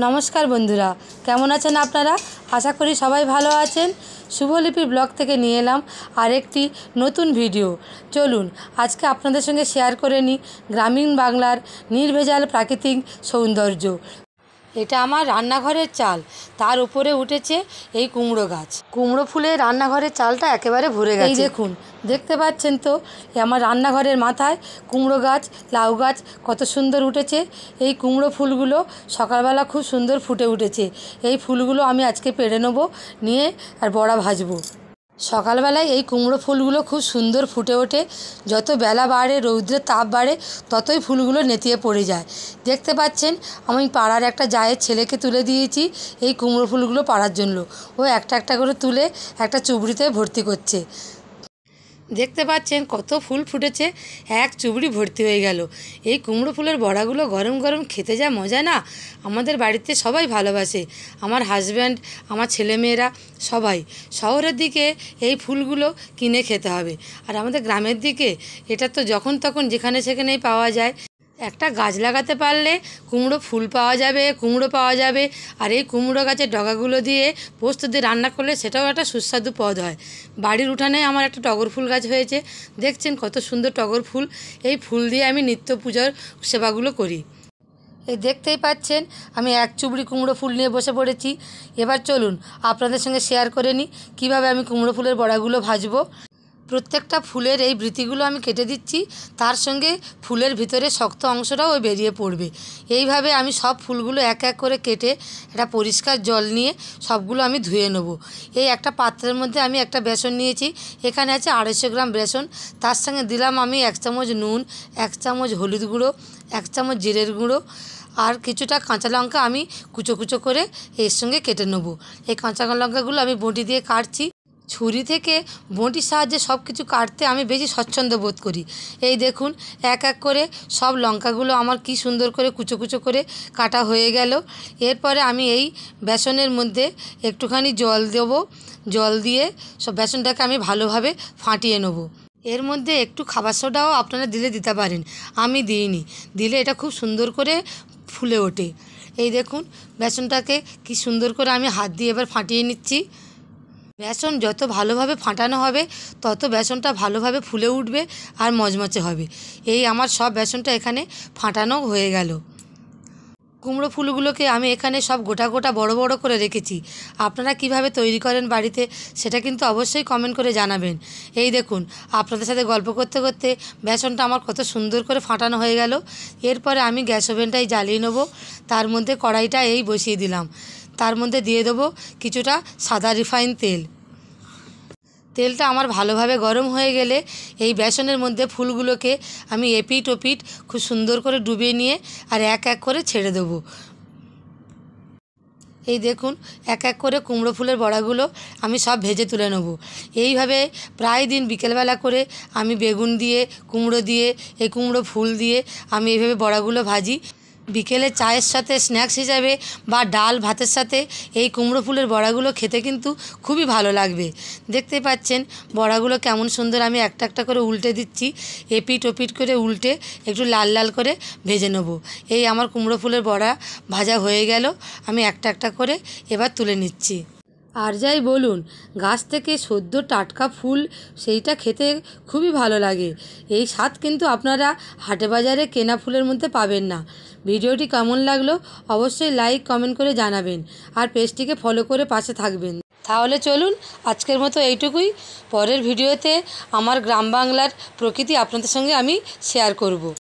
নমস্কার বন্ধুরা, কেমন আছেন আপনারা? আশা করি সবাই ভালো আছেন। শুভলিপি ব্লগ থেকে নিয়ে এলাম আরেকটি নতুন ভিডিও। চলুন আজকে আপনাদের সঙ্গে শেয়ার করে নিই গ্রামীণ বাংলার নির্ভেজাল প্রাকৃতিক সৌন্দর্য। এটা আমার রান্নাঘরের চাল, তার উপরে উঠেছে এই কুমড়ো গাছ। কুমড়ো ফুলে রান্নাঘরের চালটা একেবারে ভরে গেছে। এই দেখুন, দেখতে পাচ্ছেন তো আমার রান্নাঘরের মাথায় কুমড়ো গাছ, লাউ গাছ কত সুন্দর উঠেছে। এই কুমড়ো ফুলগুলো সকালবেলা খুব সুন্দর ফুটে উঠেছে। এই ফুলগুলো আমি আজকে পেড়ে নেবো, নিয়ে আর বড়া ভাজবো। সকালবেলায় এই কুমড়ো ফুলগুলো খুব সুন্দর ফুটে ওঠে। যত বেলা বাড়ে, রৌদ্রের তাপ বাড়ে, ততই ফুলগুলো নেতিয়ে পড়ে যায়। দেখতে পাচ্ছেন আমি পাড়ার একটা জায়ের ছেলেকে তুলে দিয়েছি এই কুমড়ো ফুলগুলো পাড়ার জন্য। ও একটা একটা করে তুলে একটা চুবড়িতে ভর্তি করছে। দেখতে পাচ্ছেন কত ফুল ফুটেছে, এক চুবড়ি ভর্তি হয়ে গেল। এই কুমড়ো ফুলের বড়াগুলো গরম গরম খেতে যা মজা না, আমাদের বাড়িতে সবাই ভালোবাসে। আমার হাজব্যান্ড, আমার ছেলেমেয়েরা সবাই। শহরের দিকে এই ফুলগুলো কিনে খেতে হবে, আর আমাদের গ্রামের দিকে এটা তো যখন তখন যেখানে সেখানেই পাওয়া যায়। একটা গাছ লাগাতে পারলে কুমড়ো ফুল পাওয়া যাবে, কুমড়ো পাওয়া যাবে। আর এই কুমড়ো গাছের ডগাগুলো দিয়ে পোস্ত দিয়ে রান্না করলে সেটাও একটা সুস্বাদু পদ হয়। বাড়ির উঠানে আমার একটা টগর ফুল গাছ হয়েছে, দেখছেন কত সুন্দর টগর ফুল। এই ফুল দিয়ে আমি নিত্য পূজার সেবাগুলো করি। এই দেখতেই পাচ্ছেন আমি এক চুবড়ি কুমড়ো ফুল নিয়ে বসে পড়েছি। এবার চলুন আপনাদের সঙ্গে শেয়ার করে নিই কীভাবে আমি কুমড়ো ফুলের বড়াগুলো ভাজবো। প্রত্যেকটা ফুলের এই বৃতিগুলো আমি কেটে দিচ্ছি, তার সঙ্গে ফুলের ভিতরে শক্ত অংশটাও বেরিয়ে পড়বে। এইভাবে আমি সব ফুলগুলো এক এক করে কেটে একটা পরিষ্কার জল নিয়ে সবগুলো আমি ধুয়ে নেব। এই একটা পাত্রের মধ্যে আমি একটা বেসন নিয়েছি, এখানে আছে 250 গ্রাম বেসন। তার সঙ্গে দিলাম আমি 1 চামচ নুন, 1 চামচ হলুদ গুঁড়ো, 1 চামচ জিরের গুঁড়ো, আর কিছুটা কাঁচা লঙ্কা আমি কুচো কুচো করে এর সঙ্গে কেটে নেব। এই কাঁচা লঙ্কাগুলো আমি বঁটি দিয়ে কাটছি। ছুরি থেকে বঁটির সাহায্যে সব কিছু কাটতে আমি বেশি স্বচ্ছন্দ বোধ করি। এই দেখুন এক এক করে সব লঙ্কাগুলো আমার কি সুন্দর করে কুচো কুচো করে কাটা হয়ে গেল। এরপরে আমি এই বেসনের মধ্যে একটুখানি জল দেব। জল দিয়ে সব বেসনটাকে আমি ভালোভাবে ফাটিয়ে নেব। এর মধ্যে একটু খাবার সোডাও আপনারা দিতে পারেন, আমি দিইনি। দিলে এটা খুব সুন্দর করে ফুলে ওঠে। এই দেখুন বেসনটাকে কি সুন্দর করে আমি হাত দিয়ে এবার ফাটিয়ে নিচ্ছি। বেসন যত ভালোভাবে ফাটানো হবে তত বেসনটা ভালোভাবে ফুলে উঠবে আর মচমচে হবে। এই আমার সব বেসনটা এখানে ফাটানো হয়ে গেল। কুমড়ো ফুলগুলোকে আমি এখানে সব গোটা গোটা বড় বড় করে রেখেছি। আপনারা কিভাবে তৈরি করেন বাড়িতে সেটা কিন্তু অবশ্যই কমেন্ট করে জানাবেন। এই দেখুন আপনাদের সাথে গল্প করতে করতে বেসনটা আমার কত সুন্দর করে ফাটানো হয়ে গেল। এরপরে আমি গ্যাস ওভেনটাই জ্বালিয়ে নেব। তার মধ্যে কড়াইটা এই বসিয়ে দিলাম। তার মধ্যে দিয়ে দেবো কিছুটা সাদা রিফাইন তেল। তেলটা আমার ভালোভাবে গরম হয়ে গেলে এই বেসনের মধ্যে ফুলগুলোকে আমি এপিট ওপিট খুব সুন্দর করে ডুবিয়ে নিয়ে আর এক এক করে ছেড়ে দেবো। এই দেখুন এক এক করে কুমড়ো ফুলের বড়াগুলো আমি সব ভেজে তুলে নেব। এইভাবে প্রায় দিন বিকেলবেলা করে আমি বেগুন দিয়ে, কুমড়ো দিয়ে, এই কুমড়ো ফুল দিয়ে আমি এইভাবে বড়াগুলো ভাজি। বিকেলে চায়ের সাথে স্ন্যাক্স হিসাবে বা ডাল ভাতের সাথে এই কুমড়ো ফুলের বড়াগুলো খেতে কিন্তু খুবই ভালো লাগবে। দেখতে পাচ্ছেন বড়াগুলো কেমন সুন্দর আমি একটা একটা করে উল্টে দিচ্ছি। এপিট ওপিট করে উল্টে একটু লাল লাল করে ভেজে নেব। এই আমার কুমড়ো ফুলের বড়া ভাজা হয়ে গেল। আমি একটা একটা করে এবার তুলে নিচ্ছি। আর যাই বলুন, গাছ থেকে সদ্য টাটকা ফুল সেইটা খেতে খুবই ভালো লাগে। এই স্বাদ কিন্তু আপনারা হাটে বাজারে কেনা ফুলের মধ্যে পাবেন না। ভিডিওটি কেমন লাগলো অবশ্যই লাইক কমেন্ট করে জানাবেন, আর পেজটিকে ফলো করে পাশে থাকবেন। তাহলে চলুন আজকের মতো এইটুকুই। পরের ভিডিওতে আমার গ্রাম বাংলার প্রকৃতি আপনাদের সঙ্গে আমি শেয়ার করব।